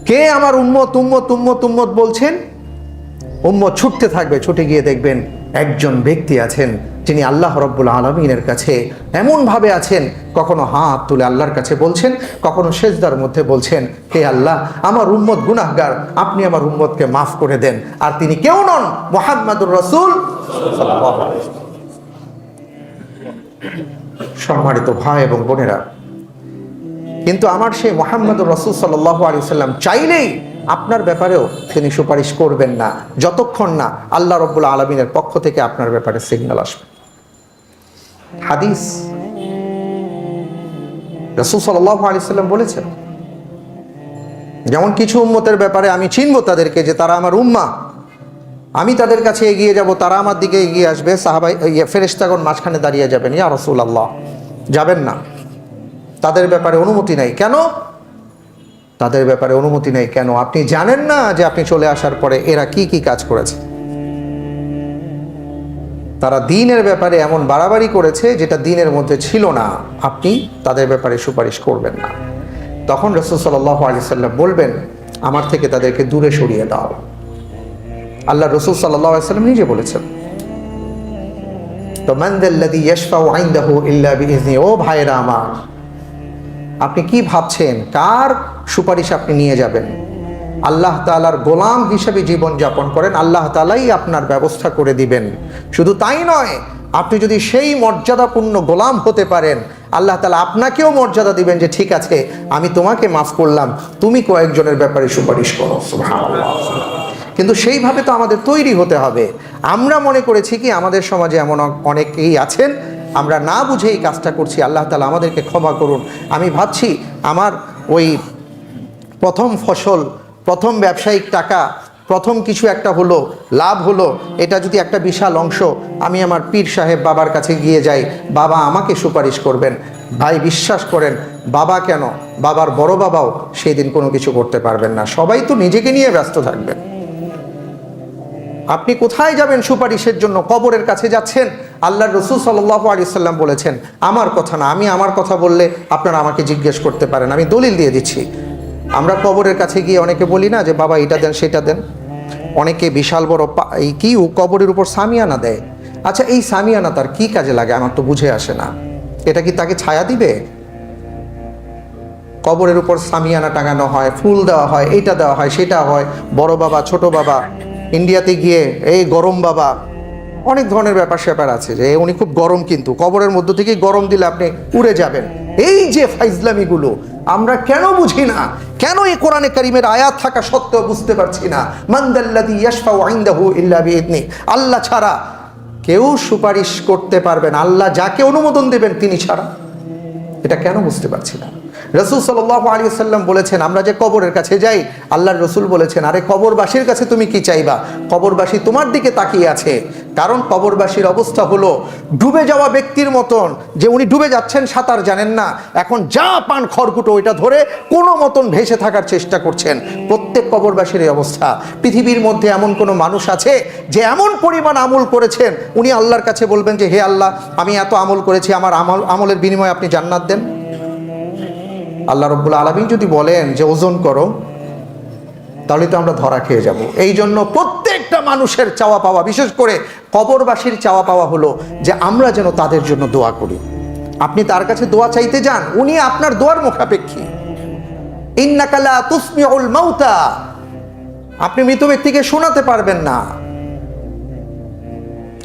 কে আমার উম্মত উম্মত উম্মত উম্মত বলছেন? উম্মত ছুটতে থাকবে, ছুটে গিয়ে দেখবেন একজন ব্যক্তি আছেন যিনি আল্লাহ রাব্বুল আলামিনের কাছে এমনভাবে আছেন, কখনো হাত তুলে আল্লাহর কাছে বলছেন, কখনো সেজদার মধ্যে বলছেন, হে আল্লাহ আমার উম্মত গুনাহগার, আপনি আমার উম্মতকে মাফ করে দেন। আর তিনি কেউ নন, মুহাম্মাদুর রাসূল সাল্লাল্লাহু আলাইহি ওয়াসাল্লাম। সম্মানিত ভাই এবং বোনেরা, কিন্তু আমার সেই মুহাম্মাদুর রাসূল সাল্লাল্লাহু আলাইহি ওয়াসাল্লাম চাইলেই আপনার ব্যাপারেও তিনি সুপারিশ করবেন না, যতক্ষণ না আল্লাহ রাব্বুল আলামিনের পক্ষ থেকে আপনার ব্যাপারে সিগন্যাল আসবে। হাদিস, রাসূল সাল্লাল্লাহু আলাইহি ওয়াসাল্লাম বলেছেন, যেমন কিছু উম্মতের ব্যাপারে আমি চিনব তাদেরকে যে তারা আমার উম্মাহ, আমি তাদের কাছে এগিয়ে যাব, তারা আমার দিকে এগিয়ে আসবে, সাহাবাই ফেরেশতাগণ মাঝখানে দাঁড়িয়ে যাবেন, ইয়া রাসূলুল্লাহ, যাবেন না, তাদের ব্যাপারে অনুমতি নাই। কেন তাদের ব্যাপারে অনুমতি নেই? কেন? আপনি জানেন না যে আপনি চলে আসার পরে এরা কি কি কাজ করেছে? তারা দ্বীনের ব্যাপারে এমন বাড়াবাড়ি করেছে যেটা দ্বীনের মধ্যে ছিল না, আপনি তাদের ব্যাপারে সুপারিশ করবেন না। তখন রাসূল সাল্লাল্লাহু আলাইহি ওয়াসাল্লাম বলবেন, আমার থেকে তাদেরকে দূরে সরিয়ে দাও। আল্লাহ রাসূল সাল্লাল্লাহু আলাইহি ওয়াসাল্লাম নিজে বলেছেন, তো মান যাল্লাযী ইয়াশফাউ ইনদাহু ইল্লা বিইজনি। ও ভাইরা আমার, আপনি কি ভাবছেন কার সুপারিশ আপনি নিয়ে যাবেন? আল্লাহ তাআলার গোলাম হিসেবে জীবন যাপন করেন, আল্লাহ তাআলাই আপনার ব্যবস্থা করে দিবেন। শুধু তাই নয়, আপনি যদি সেই মর্যাদাপূর্ণ গোলাম হতে পারেন, আল্লাহ তাআলা আপনাকেও মর্যাদা দিবেন যে ঠিক আছে আমি তোমাকে মাফ করলাম, তুমি কয়েকজনের ব্যাপারে সুপারিশ করো। সুবহানাল্লাহ। কিন্তু সেইভাবে তো আমাদের তৈরি হতে হবে। আমরা মনে করেছি কি আমাদের সমাজে এমন অনেকেই আছেন, আমরা না বুঝে এই কাজটা করছি, আল্লাহ তাআলা আমাদেরকে ক্ষমা করুন। আমি ভাবছি আমার ওই প্রথম ফসল, প্রথম ব্যবসায়িক টাকা, প্রথম কিছু একটা হলো, লাভ হলো, এটা যদি একটা বিশাল অংশ আমি আমার পীর সাহেব বাবার কাছে গিয়ে যাই, বাবা আমাকে সুপারিশ করবেন। ভাই বিশ্বাস করেন, বাবা কেন, বাবার বড় বাবাও সেই দিন কোনো কিছু করতে পারবেন না, সবাই তো নিজেকে নিয়ে ব্যস্ত থাকবেন। আপনি কোথায় যাবেন সুপারিশের জন্য? কবরের কাছে যাচ্ছেন। আল্লাহর রাসূল সাল্লাল্লাহু আলাইহি ওয়াসাল্লাম বলেছেন, আমার কথা না, আমি আমার কথা বললে আপনারা আমাকে জিজ্ঞেস করতে পারেন, আমি দলিল দিয়ে দিচ্ছি। আমরা কবরের কাছে গিয়ে অনেকে বলি না যে বাবা এটা দেন সেটা দেন, অনেকে বিশাল বড় এই কি কবরের উপর সামিয়ানা দেয়। আচ্ছা এই সামিয়ানা তার কি কাজে লাগে আমার তো বুঝে আসে না। এটা কি তাকে ছায়া দিবে? কবরের উপর সামিয়ানা টাঙানো হয়, ফুল দেওয়া হয়, এইটা দেওয়া হয়, সেটা হয়, বড় বাবা ছোট বাবা, ইন্ডিয়াতে গিয়ে এই গরম বাবা, অনেক ধরনের ব্যাপার স্যাপার আছে যে উনি খুব গরম, কিন্তু কবরের মধ্য থেকে গরম দিলে আপনি উড়ে যাবেন। এই যে ফাইজলামিগুলো আমরা কেন বুঝি না? কেন এই কোরআনে কারিমের আয়াত থাকা সত্ত্বেও বুঝতে পারছি না? মান যাল্লাযী ইয়াশফাউ ইনদাহু ইল্লা বিইذনি। আল্লাহ ছাড়া কেউ সুপারিশ করতে পারবেন, আল্লাহ যাকে অনুমোদন দেবেন তিনি ছাড়া। এটা কেন বুঝতে পারছি না? রাসূল সাল্লাল্লাহু আলাইহি ওয়াসাল্লাম বলেছেন, আমরা যে কবরের কাছে যাই, আল্লাহর রাসূল বলেছেন, আরে কবরবাসীর কাছে তুমি কি চাইবা? কবরবাসী তোমার দিকে তাকিয়ে আছে। কারণ কবরবাসীর অবস্থা হলো ডুবে যাওয়া ব্যক্তির মতন, যে উনি ডুবে যাচ্ছেন, সাঁতার জানেন না, এখন যা পান খড়কুটো ওইটা ধরে কোনো মতন ভেসে থাকার চেষ্টা করছেন। প্রত্যেক কবরবাসীর এই অবস্থা। পৃথিবীর মধ্যে এমন কোনো মানুষ আছে যে এমন পরিমাণ আমল করেছেন, উনি আল্লাহর কাছে বলবেন যে হে আল্লাহ আমি এত আমল করেছি, আমার আমলের বিনিময়ে আপনি জান্নাত দেন? আল্লাহ রাব্বুল আলামিন যদি বলেন যে ওজন করো, তাহলে তো আমরা ধরা খেয়ে যাব। এই জন্য প্রত্যেকটা মানুষের চাওয়া পাওয়া, বিশেষ করে কবরবাসীর চাওয়া পাওয়া হলো যে আমরা যেন তাদের জন্য দোয়া করি। আপনি তার কাছে দোয়া চাইতে যান, উনি আপনার দোয়ার মুখাপেক্ষী। ইন্নাকা লা তুসমিউল মাউতা, আপনি মৃত ব্যক্তিকে শোনাতে পারবেন না।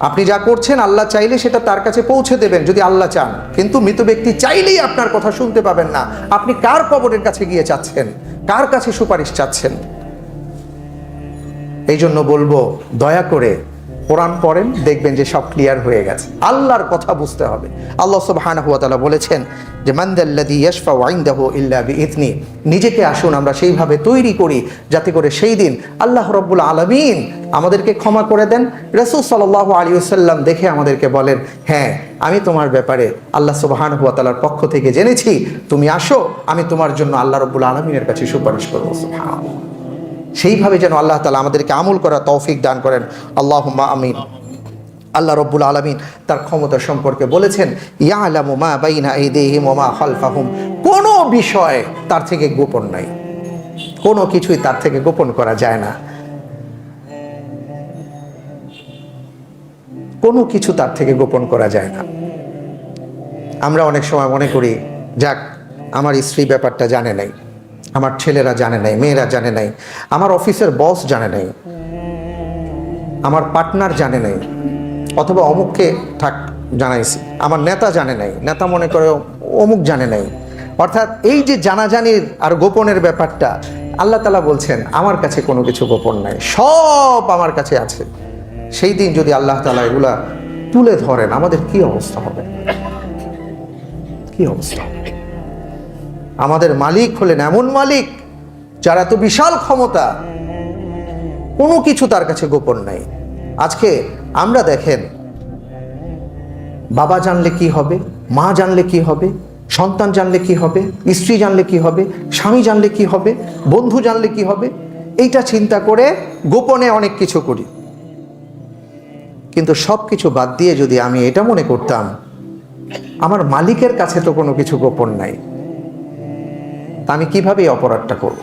আপনি যা করছেন আল্লাহ চাইলে সেটা তার কাছে পৌঁছে দেবেন যদি আল্লাহ চান, কিন্তু মৃত ব্যক্তি চাইলেই আপনার কথা শুনতে পাবেন না। আপনি কার কবরের কাছে গিয়ে চাচ্ছেন, কার কাছে সুপারিশ চাচ্ছেন? এই জন্য বলবো, দয়া করে কোরআন পড়েন, দেখবেন যে সব ক্লিয়ার হয়ে গেছে। আল্লাহর কথা বুঝতে হবে। আল্লাহ সুবহানাহু ওয়া তাআলা বলেছেন যে মান যাল্লাযী ইয়াশফাউ ইনদাহু ইল্লা বিইذনি। নিজেকে আসুন আমরা সেইভাবে তৈরি করি যাতে করে সেই দিন আল্লাহ রাব্বুল আলামিন আমাদেরকে ক্ষমা করে দেন। রাসূল সাল্লাল্লাহু আলাইহি ওয়াসাল্লাম দেখে আমাদেরকে বলেন, হ্যাঁ আমি তোমার ব্যাপারে আল্লাহ সুবহানাহু ওয়া তাআলার পক্ষ থেকে জেনেছি, তুমি আসো, আমি তোমার জন্য আল্লাহ রাব্বুল আলামিনের কাছে সুপারিশ করব। সুবহানাল্লাহ। সেইভাবে যেন আল্লাহ তাআলা আমাদেরকে আমল করার তৌফিক দান করেন। আল্লাহুম্মা আমিন। আল্লাহ রব্বুল আলামিন তার ক্ষমতা সম্পর্কে বলেছেন, ইয়ালামু মা বাইনা আইদিহিম ওয়া মা খালফাহুম। কোনো বিষয় তার থেকে গোপন নাই, কোনো কিছুই তার থেকে গোপন করা যায় না, কোনো কিছু তার থেকে গোপন করা যায় না। আমরা অনেক সময় মনে করি, যাক আমার স্ত্রী ব্যাপারটা জানে নাই, আমার ছেলেরা জানে নাই, মেয়েরা জানে নাই, আমার অফিসের বস জানে নাই, আমার পার্টনার জানে নাই, অথবা অমুককে থাক জানাইছি, আমার নেতা জানে নাই, নেতা মনে করে অমুক জানে নাই। অর্থাৎ এই যে জানাজানির আর গোপনের ব্যাপারটা, আল্লাহ তাআলা বলছেন আমার কাছে কোনো কিছু গোপন নাই, সব আমার কাছে আছে। সেই দিন যদি আল্লাহ তাআলা এগুলা তুলে ধরেন, আমাদের কি অবস্থা হবে? কি অবস্থা হবে? আমাদের মালিক হলেন এমন মালিক যার এত বিশাল ক্ষমতা, কোনো কিছু তার কাছে গোপন নাই। আজকে আমরা দেখেন, বাবা জানলে কি হবে, মা জানলে কি হবে, সন্তান জানলে কি হবে, স্ত্রী জানলে কি হবে, স্বামী জানলে কি হবে, বন্ধু জানলে কি হবে, এইটা চিন্তা করে গোপনে অনেক কিছু করি। কিন্তু সব কিছু বাদ দিয়ে যদি আমি এটা মনে করতাম আমার মালিকের কাছে তো কোনো কিছু গোপন নাই, তা আমি কিভাবে এই অপরাধটা করব?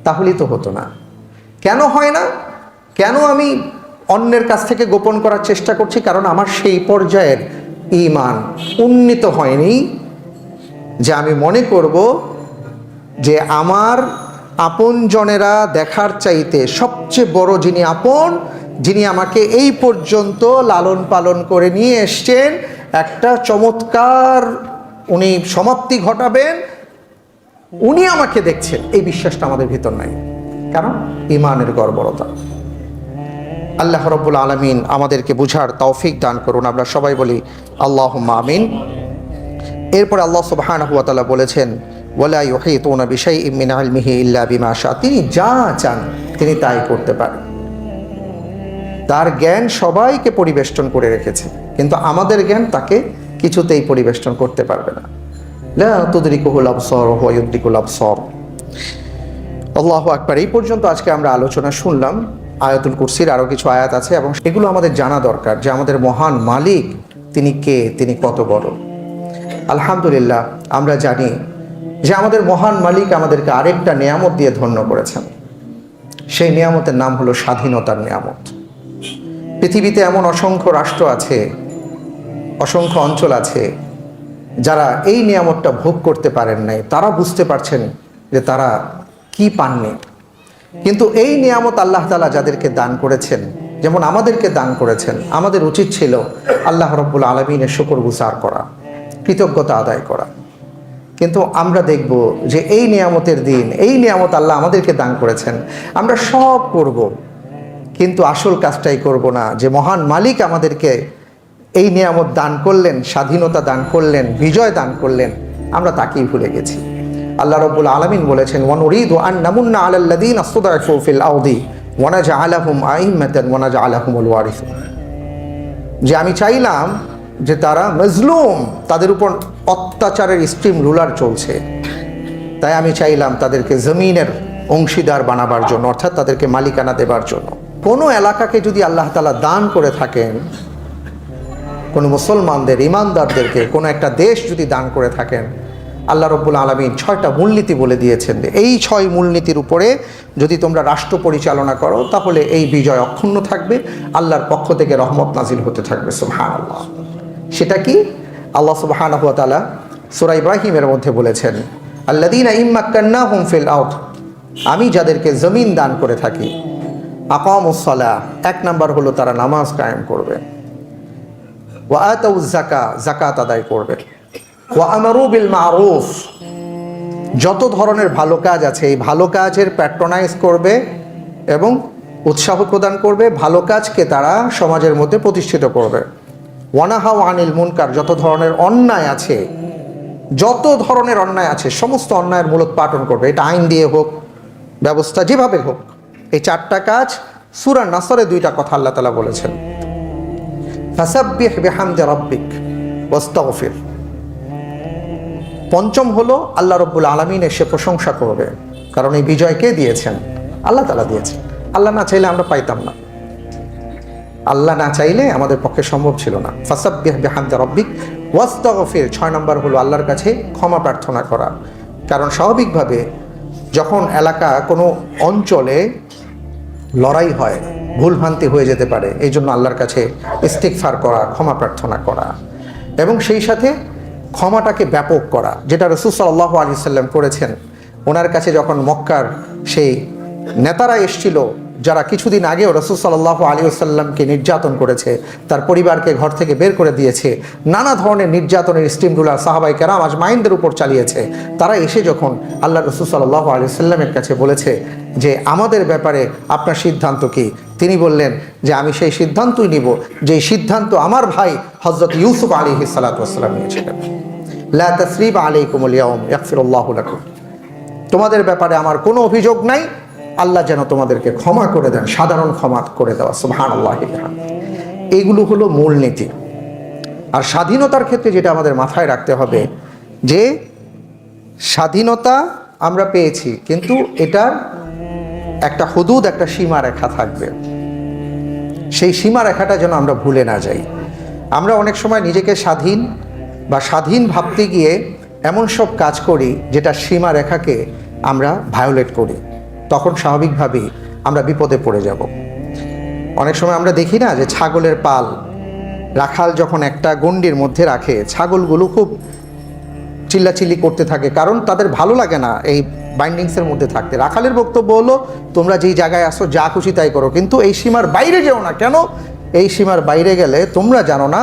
তাহলেই তো হতো না। কেন হয় না? কেন আমি অন্যের কাছ থেকে গোপন করার চেষ্টা করছি? কারণ আমার সেই পর্যায়ের ঈমান উন্নীত হয়নি যে আমি মনে করব যে আমার আপনজনেরা দেখার চাইতে সবচেয়ে বড় যিনি আপন, যিনি আমাকে এই পর্যন্ত লালন পালন করে নিয়ে এসছেন, একটা চমৎকার উনি সমাপ্তি ঘটাবেন, উনি আমাকে দেখছেন, এই বিশ্বাসটা আমাদের ভিতর নাই। কারণ ঈমানের গড়বড়তা। আল্লাহ রাব্বুল আলামিন আমাদেরকে বুঝার তৌফিক দান করুন। আমরা সবাই বলি আল্লাহুম্মা আমিন। এরপর আল্লাহ সুবহানাহু ওয়া তাআলা বলেছেন, ওয়ালা ইউহিতুনা বিশাইইম মিন ইলমিহি ইল্লা বিমা শা। তিনি যা চান তিনি তাই করতে পারেন। তার জ্ঞান সবাইকে পরিবেষ্টন করে রেখেছে, কিন্তু আমাদের জ্ঞান তাকে কিছুতেই পরিবেষ্টন করতে পারবে না। লা তুদরিকুহুল আবসার ওয়া হুয়া ইউদরিকুল আবসার। আল্লাহু আকবার। এই পর্যন্ত আজকে আমরা আলোচনা শুনলাম। আয়াতুল কুরসির আরও কিছু আয়াত আছে এবং এগুলো আমাদের জানা দরকার যে আমাদের মহান মালিক তিনি কে, তিনি কত বড়। আলহামদুলিল্লাহ আমরা জানি যে আমাদের মহান মালিক আমাদেরকে আরেকটা নিয়ামত দিয়ে ধন্য করেছেন। সেই নিয়ামতের নাম হলো স্বাধীনতার নিয়ামত। পৃথিবীতে এমন অসংখ্য রাষ্ট্র আছে, অসংখ্য অঞ্চল আছে যারা এই নিয়ামতটা ভোগ করতে পারেন নাই। তারা বুঝতে পারছেন যে তারা কি পাননি। কিন্তু এই নিয়ামত আল্লাহ তাআলা যাদেরকে দান করেছেন, যেমন আমাদেরকে দান করেছেন, আমাদের উচিত ছিল আল্লাহ রাব্বুল আলামিনের শুকরগুজার করা, কৃতজ্ঞতা আদায় করা। কিন্তু আমরা দেখব যে এই নিয়ামতের দিন, এই নিয়ামত আল্লাহ আমাদেরকে দান করেছেন, আমরা সব করব, কিন্তু আসল কাজটাই করব না। যে মহান মালিক আমাদেরকে এই নিয়ামত দান করলেন, স্বাধীনতা দান করলেন, বিজয় দান করলেন, আমরা তাকেই ভুলে গেছি। আল্লাহ রাব্বুল আলামিন বলেছেন, ওয়া নুরিদু আন নামুন্না আলাল লাযীনা ইসতুদঈফু ফিল আরদি ওয়া নাজআলাহুম আইম্মাতান ওয়া নাজআলাহুমুল ওয়ারিসিন। যে আমি চাইলাম যে তারা মজলুম, তাদের উপর অত্যাচারের স্ট্রিম রুলার চলছে, তাই আমি চাইলাম তাদেরকে জমিনের অংশীদার বানাবার জন্য, অর্থাৎ তাদেরকে মালিকানা দেবার জন্য। কোনো এলাকাকে যদি আল্লাহ তাআলা দান করে থাকেন, কোনো মুসলমানদের, ইমানদারদেরকে কোনো একটা দেশ যদি দান করে থাকেন, আল্লাহ রাব্বুল আলামিন 6টা মূলনীতি বলে দিয়েছেন। এই 6 মূলনীতির উপরে যদি তোমরা রাষ্ট্র পরিচালনা করো তাহলে এই বিজয় অক্ষুণ্ণ থাকবে, আল্লাহর পক্ষ থেকে রহমত নাজিল হতে থাকবে। সুবহানাল্লাহ। সেটা কি? আল্লাহ সুবহানাহু ওয়া তাআলা সূরা ইব্রাহিমের মধ্যে বলেছেন, আল্লাযীনা ইম্মাক্কান্নাহুম ফিল আরদ। আমি যাদেরকে জমিন দান করে থাকি, আকামুস সালাহ, 1 নাম্বার হলো তারা নামাজ কায়েম করবে। ওয়া আতাউজ যাকাত, যাকাত আদায় করবে। ওয়া আমারু বিল মারুফ, যত ধরনের ভালো কাজ আছে এই ভালো কাজের প্যাট্রোনাইজ করবে এবং উৎসাহ প্রদান করবে, ভালো কাজকে তারা সমাজের মধ্যে প্রতিষ্ঠিত করবে। ওয়ানাহাউ আনিল মুনকার, যত ধরনের অন্যায় আছে, যত ধরনের অন্যায় আছে সমস্ত অন্যায়ের মূলোৎপাটন করবে। এটা আইন দিয়ে হোক, ব্যবস্থা যেভাবে হোক। এই 4টা কাজ সূরা নাসরে 2টা কথা আল্লাহ তাআলা বলেছেন। ফাসাব্বিহ বিহামদি রাব্বিক ওয়াস্তাগফির। 5ম হলো আল্লাহ রাব্বুল আলামিন এসে প্রশংসা করবে, কারণ এই বিজয় কে দিয়েছেন? আল্লাহ তাআলা দিয়েছেন। আল্লাহ না চাইলে আমরা পাইতাম না, আল্লাহ না চাইলে আমাদের পক্ষে সম্ভব ছিল না। ফাসাব্বিহ বিহামদি রাব্বিক ওয়াস্তাগফির। 6 নম্বর হলো আল্লাহর কাছে ক্ষমা প্রার্থনা করা, কারণ স্বাভাবিকভাবে যখন এলাকা কোনো অঞ্চলে লড়াই হয়, ভুলভ্রান্তি হয়ে যেতে পারে, এই জন্য আল্লাহর কাছে ইস্তিগফার করা, ক্ষমা প্রার্থনা করা, এবং সেই সাথে ক্ষমাটাকে ব্যাপক করা, যেটা রাসূল সাল্লাল্লাহু আলাইহি সাল্লাম করেছেন। ওনার কাছে যখন মক্কার সেই নেতারা এসেছিল, যারা কিছুদিন আগেও রাসূল সাল্লাল্লাহু আলাইহি ওয়াসাল্লামকে নির্যাতন করেছে, তার পরিবারকে ঘর থেকে বের করে দিয়েছে, নানা ধরনের নির্যাতনের স্টিমরুলার সাহাবায়ে কেরাম আজমাইনদের উপর চালিয়েছে, তারা এসে যখন আল্লাহ রাসূল সাল্লাল্লাহু আলাইহি ওয়াসাল্লামের কাছে বলেছে যে আমাদের ব্যাপারে আপনার সিদ্ধান্ত কি, তিনি বললেন যে আমি সেই সিদ্ধান্তই নিব যেই সিদ্ধান্ত আমার ভাই হযরত ইউসুফ আলাইহিস সালাতু ওয়াসসালাম নিয়েছিলেন। লা তাসরিবা আলাইকুমুল ইয়াউম ইয়াগফিরুল্লাহু লাকুম। তোমাদের ব্যাপারে আমার কোনো অভিযোগ নাই, আল্লাহ যেন তোমাদেরকে ক্ষমা করে দেন, সাধারণ ক্ষমা করে দেওয়া, সুবহানাল্লাহ। এইগুলো হলো মূলনীতি। আর স্বাধীনতার ক্ষেত্রে যেটা আমাদের মাথায় রাখতে হবে যে স্বাধীনতা আমরা পেয়েছি, কিন্তু এটার একটা হুদুদ, একটা সীমারেখা থাকবে। সেই সীমারেখাটা যেন আমরা ভুলে না যাই। আমরা অনেক সময় নিজেকে স্বাধীন বা স্বাধীন ভাবতে গিয়ে এমন সব কাজ করি যেটা সীমারেখাকে আমরা ভায়োলেট করি, তখন স্বাভাবিকভাবেই আমরা বিপদে পড়ে যাব। অনেক সময় আমরা দেখি না যে ছাগলের পাল রাখাল যখন একটা গণ্ডির মধ্যে রাখে, ছাগলগুলো খুব চিল্লাচিল্লি করতে থাকে, কারণ তাদের ভালো লাগে না এই বাইন্ডিংসের মধ্যে থাকতে। রাখালের বক্তব্য হলো তোমরা যেই জায়গায় আসো যা খুশি তাই করো, কিন্তু এই সীমার বাইরে যেও না। কেন? এই সীমার বাইরে গেলে তোমরা জানো না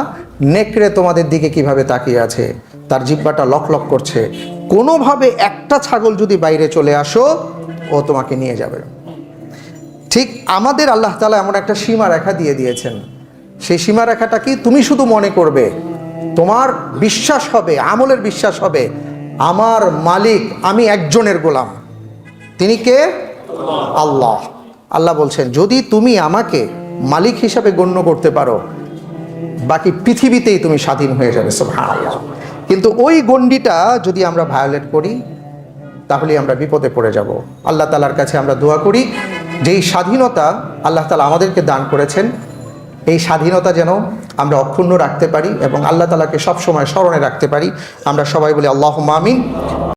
নেকড়ে তোমাদের দিকে কিভাবে তাকিয়ে আছে, তার জিহ্বাটা লক লক করছে। কোনোভাবে একটা ছাগল যদি বাইরে চলে আসো, ও তোমাকে নিয়ে যাবে। ঠিক আমাদের আল্লাহ তাআলা এমন একটা সীমারেখা দিয়ে দিয়েছেন। সেই সীমারেখাটা কি? তুমি শুধু মনে করবে, তোমার বিশ্বাস হবে, আমলের বিশ্বাস হবে, আমার মালিক আমি একজনের গোলাম। তিনি কে? আল্লাহ। আল্লাহ বলছেন যদি তুমি আমাকে মালিক হিসাবে গণ্য করতে পারো, বাকি পৃথিবীতেই তুমি স্বাধীন হয়ে যাবে, সুবহানাল্লাহ। কিন্তু ওই গণ্ডিটা যদি আমরা ভায়োলেট করি, তাহলে আমরা বিপদে পড়ে যাব। আল্লাহ তাআলার কাছে আমরা দোয়া করি যেই স্বাধীনতা আল্লাহ তাআলা আমাদেরকে দান করেছেন, এই স্বাধীনতা যেন আমরা অক্ষুণ্ণ রাখতে পারি এবং আল্লাহ তাআলাকে সবসময় স্মরণে রাখতে পারি। আমরা সবাই বলি আল্লাহুম্মা আমিন।